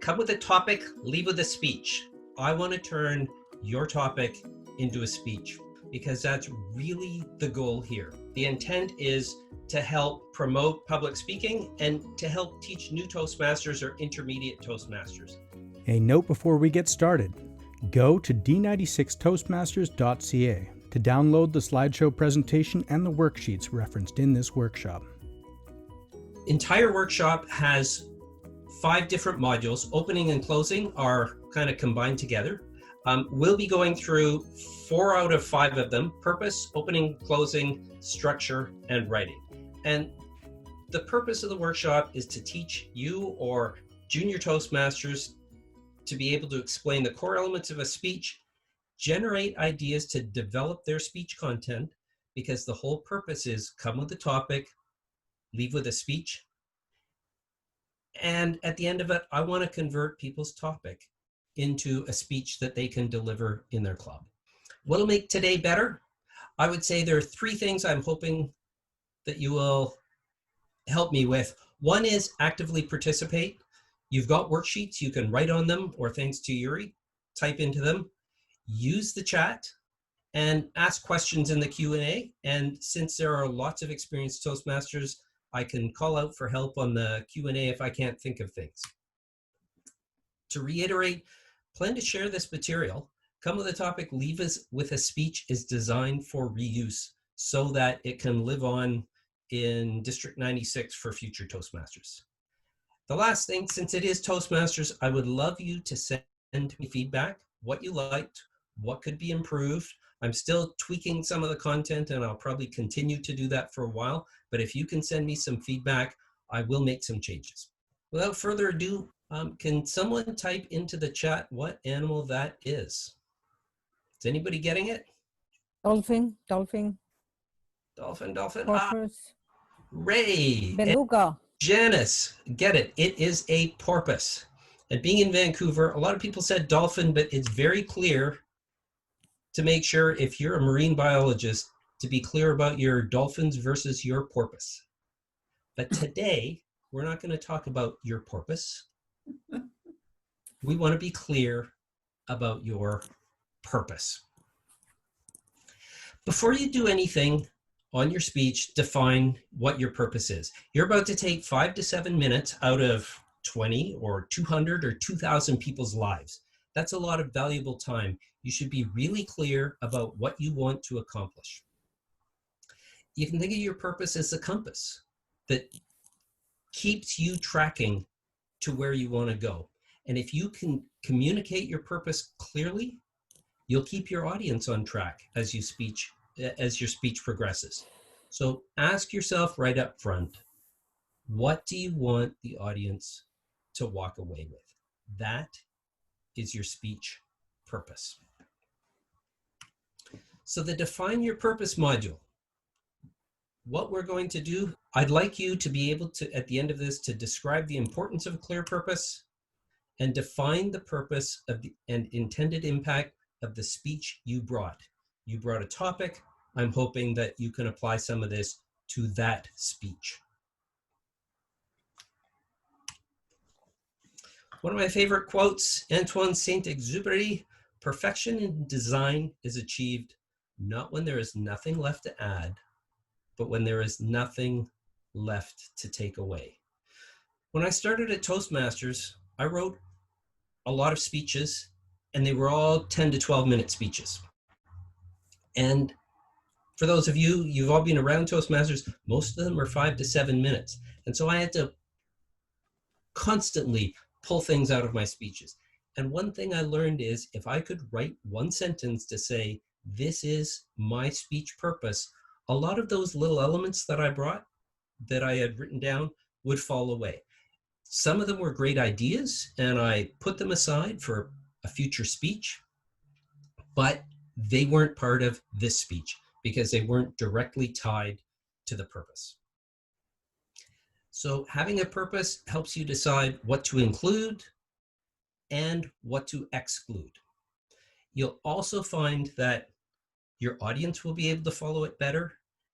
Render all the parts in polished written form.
come with a topic, leave with a speech. I want to turn your topic into a speech because that's really the goal here. The intent is to help promote public speaking and to help teach new Toastmasters or intermediate Toastmasters. A note before we get started. Go to d96toastmasters.ca to download the slideshow presentation and the worksheets referenced in this workshop. Entire workshop has 5 different modules. Opening and closing are kind of combined together. We'll be going through 4 out of 5 of them: purpose, opening, closing, structure, and writing. And the purpose of the workshop is to teach you or junior Toastmasters to be able to explain the core elements of a speech, generate ideas to develop their speech content, because the whole purpose is come with a topic, leave with a speech. And at the end of it, I want to convert people's topic into a speech that they can deliver in their club. What'll make today better? I would say there are 3 things I'm hoping that you will help me with. One is actively participate. You've got worksheets, you can write on them, or thanks to Yuri, type into them. Use the chat and ask questions in the Q&A. And since there are lots of experienced Toastmasters, I can call out for help on the Q&A if I can't think of things. To reiterate, plan to share this material. Come with a topic, leave us with a speech is designed for reuse so that it can live on in District 96 for future Toastmasters. The last thing, since it is Toastmasters, I would love you to send me feedback, what you liked, what could be improved. I'm still tweaking some of the content and I'll probably continue to do that for a while, but if you can send me some feedback, I will make some changes. Without further ado, can someone type into the chat what animal that is? Is anybody getting it? Dolphin. Dolphin. Porpoise. Ray. Beluga. Janice, get it. It is a porpoise. And being in Vancouver, a lot of people said dolphin, but it's very clear to make sure if you're a marine biologist to be clear about your dolphins versus your porpoise. But today, we're not going to talk about your porpoise. We want to be clear about your purpose. Before you do anything on your speech, define what your purpose is. You're about to take 5 to 7 minutes out of 20 or 200 or 2,000 people's lives. That's a lot of valuable time. You should be really clear about what you want to accomplish. You can think of your purpose as a compass that keeps you tracking to where you want to go. And if you can communicate your purpose clearly, you'll keep your audience on track as your speech progresses. So ask yourself right up front, what do you want the audience to walk away with? That is your speech purpose. So the Define Your Purpose module, what we're going to do, I'd like you to be able to, at the end of this, to describe the importance of a clear purpose and define the purpose of and intended impact of the speech you brought. You brought a topic. I'm hoping that you can apply some of this to that speech. One of my favorite quotes, Antoine Saint-Exupéry, perfection in design is achieved not when there is nothing left to add, but when there is nothing left to take away. When I started at Toastmasters, I wrote a lot of speeches, and they were all 10 to 12-minute speeches. And for those of you, you've all been around Toastmasters, most of them are 5 to 7 minutes. And so I had to constantly pull things out of my speeches. And one thing I learned is if I could write one sentence to say, this is my speech purpose, a lot of those little elements that I brought, that I had written down, would fall away. Some of them were great ideas, and I put them aside for a future speech, but they weren't part of this speech because they weren't directly tied to the purpose. So having a purpose helps you decide what to include and what to exclude. You'll also find that your audience will be able to follow it better.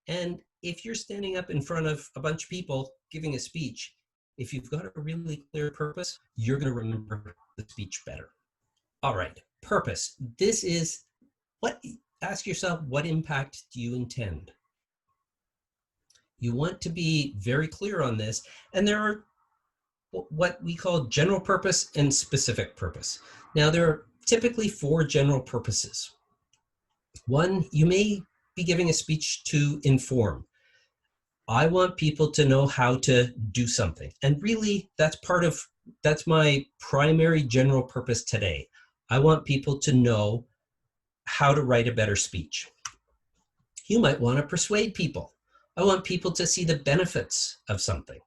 And if you're standing up in front of a bunch of people giving a speech, If you've got a really clear purpose, you're going to remember the speech better. All right, purpose. This is ask yourself, what impact do you intend? You want to be very clear on this. And there are what we call general purpose and specific purpose. Now, there are typically 4 general purposes. One, you may be giving a speech to inform. I want people to know how to do something. And really, that's my primary general purpose today. I want people to know how to write a better speech. You might want to persuade people. I want people to see the benefits of something.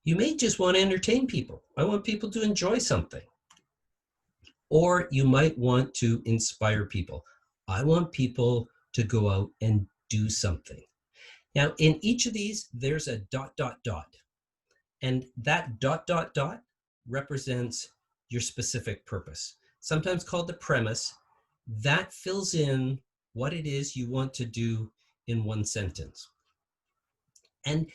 You may just want to entertain people. I want people to enjoy something. Or you might want to inspire people. I want people to go out and do something. Now, in each of these, there's a ... And that ... represents your specific purpose, sometimes called the premise. That fills in what it is you want to do in one sentence. And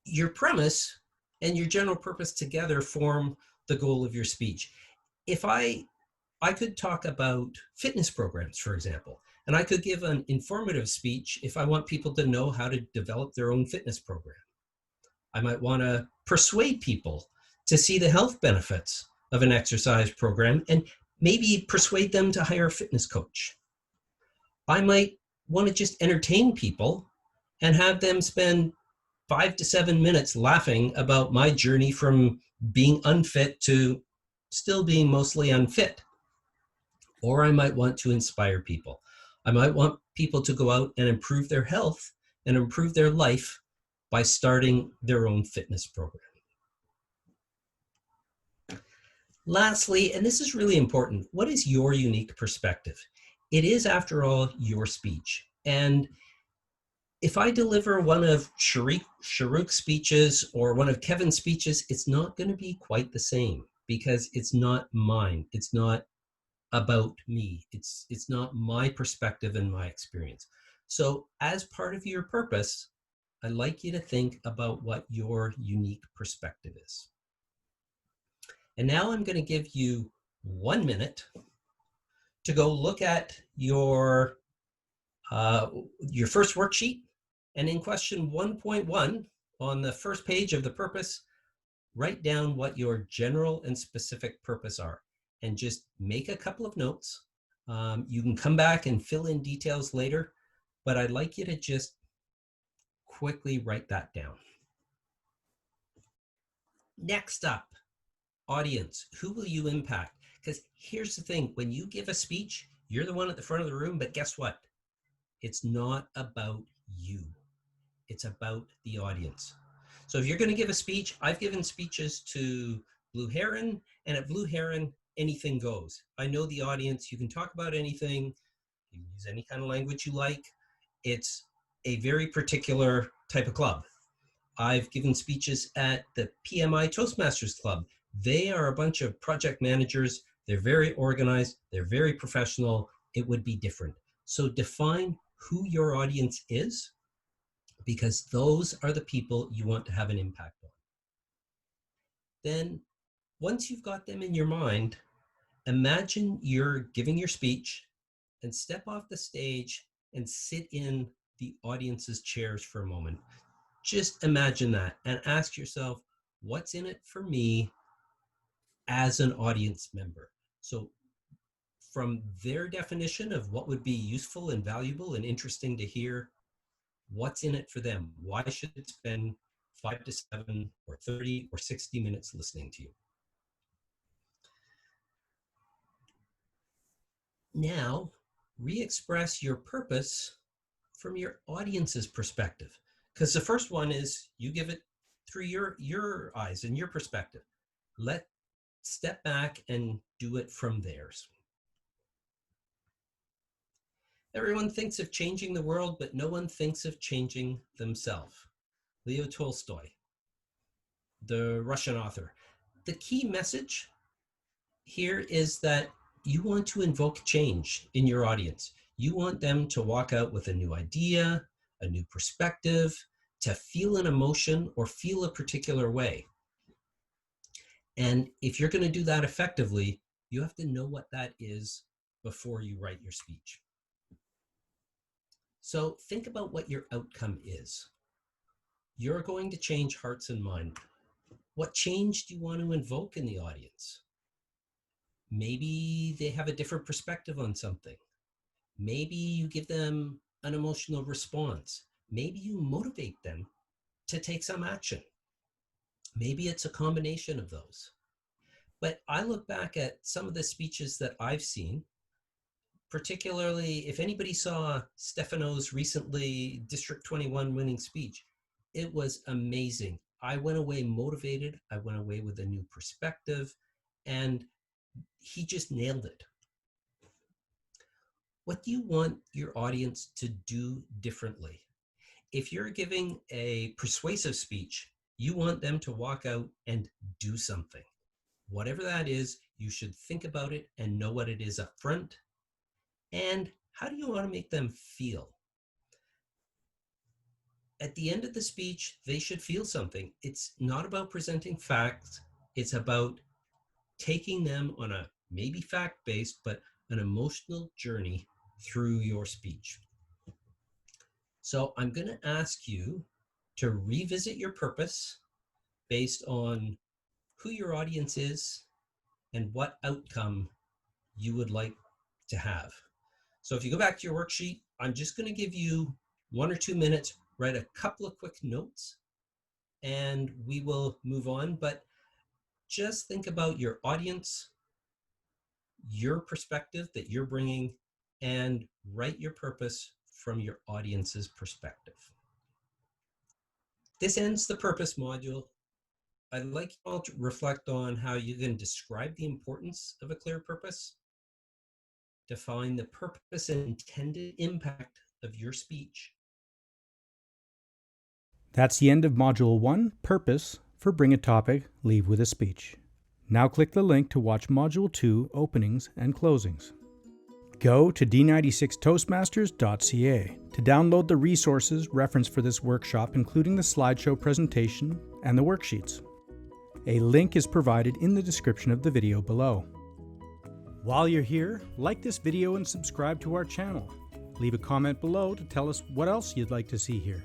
your premise and your general purpose together form the goal of your speech. If I could talk about fitness programs, for example, and I could give an informative speech if I want people to know how to develop their own fitness program. I might want to persuade people to see the health benefits of an exercise program and maybe persuade them to hire a fitness coach. I might want to just entertain people and have them spend 5 to 7 minutes laughing about my journey from being unfit to still being mostly unfit. Or I might want to inspire people. I might want people to go out and improve their health and improve their life by starting their own fitness program. Lastly, and this is really important, what is your unique perspective? It is, after all, your speech. And if I deliver one of Sharuk's speeches or one of Kevin's speeches, it's not going to be quite the same because it's not mine. It's not about me. It's not my perspective and my experience. So as part of your purpose, I'd like you to think about what your unique perspective is. And now I'm going to give you 1 minute to go look at your first worksheet. And in question 1.1 on the first page of the purpose, write down what your general and specific purpose are. And just make a couple of notes. You can come back and fill in details later, but I'd like you to just quickly write that down. Next up, audience. Who will you impact? Because here's the thing, when you give a speech, you're the one at the front of the room, but guess what? It's not about you. It's about the audience. So if you're going to give a speech, I've given speeches to Blue Heron, and at Blue Heron, anything goes. I know the audience. You can talk about anything. You can use any kind of language you like. It's a very particular type of club. I've given speeches at the PMI Toastmasters Club. They are a bunch of project managers. They're very organized. They're very professional. It would be different. So define who your audience is, because those are the people you want to have an impact on. Then once you've got them in your mind, imagine you're giving your speech and step off the stage and sit in the audience's chairs for a moment. Just imagine that and ask yourself, what's in it for me as an audience member? So from their definition of what would be useful and valuable and interesting to hear, what's in it for them? Why should it spend 5 to 7 or 30 or 60 minutes listening to you? Now, re-express your purpose from your audience's perspective. Because the first one is you give it through your eyes and your perspective. Step back and do it from theirs. Everyone thinks of changing the world, but no one thinks of changing themselves. Leo Tolstoy, the Russian author. The key message here is that you want to invoke change in your audience. You want them to walk out with a new idea, a new perspective, to feel an emotion or feel a particular way. And if you're going to do that effectively, you have to know what that is before you write your speech. So think about what your outcome is. You're going to change hearts and minds. What change do you want to invoke in the audience? Maybe they have a different perspective on something. Maybe you give them an emotional response. Maybe you motivate them to take some action. Maybe it's a combination of those. But I look back at some of the speeches that I've seen, particularly if anybody saw Stefano's recently District 21 winning speech, it was amazing. I went away motivated. I went away with a new perspective, and he just nailed it. What do you want your audience to do differently? If you're giving a persuasive speech, you want them to walk out and do something. Whatever that is, you should think about it and know what it is up front. And how do you want to make them feel? At the end of the speech, they should feel something. It's not about presenting facts. It's about taking them on a maybe fact-based, but an emotional journey through your speech. So I'm going to ask you to revisit your purpose based on who your audience is and what outcome you would like to have. So if you go back to your worksheet, I'm just going to give you 1 or 2 minutes, write a couple of quick notes, and we will move on. But just think about your audience, your perspective that you're bringing, and write your purpose from your audience's perspective. This ends the purpose module. I'd like you all to reflect on how you can describe the importance of a clear purpose, define the purpose and intended impact of your speech. That's the end of Module 1, Purpose, for Bring a Topic, Leave with a Speech. Now click the link to watch Module 2, Openings and Closings. Go to d96toastmasters.ca to download the resources referenced for this workshop, including the slideshow presentation and the worksheets. A link is provided in the description of the video below. While you're here, like this video and subscribe to our channel. Leave a comment below to tell us what else you'd like to see here.